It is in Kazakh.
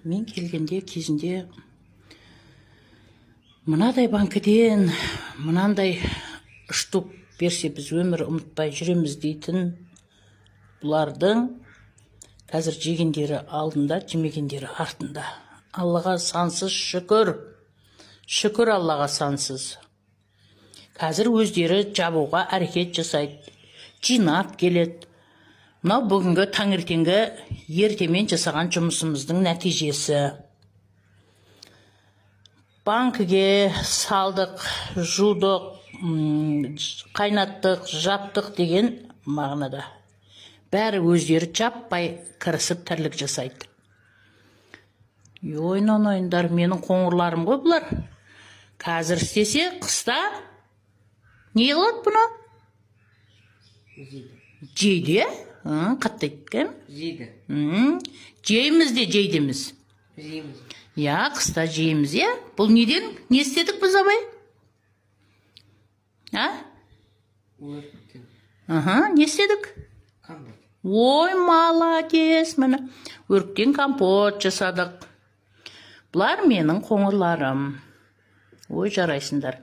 Мен келгенде кезінде мынадай банкіден мынандай штук берсе біз өмір ұмытпай жүреміз дейтін бұлардың қазір жегендері алдында, жемегендері артында. Аллаға сансыз шүкір. Шүкір Аллаға сансыз. Қазір өздері жабуға әрекет жасайды. Жинап келеді. Мынау бүгінгі таңертеңгі ертемен жасаған жұмысымыздың нәтижесі. Банкіге салдық, жудық, қайнаттық, жаптық деген мағынада. Бәрі өздері жаппай кірісіп тірлік жасайды. Ойнан ойындар, менің қоңырларым ғой бұлар. Қазір істесе, қыста не қылады бұны? Жейді, қаттайды кәм? Жейді. Жейміз де жейдіміз. Жейміз. Я, қыста жейміз, я? Бұл неден? Не істедік біз, абай? Өрттен. Не істедік? Компот. Ой, молодец, міне. Өрттен компот жасадық. Бұлар менің қоңырларым. Ой, жарайсыңдар.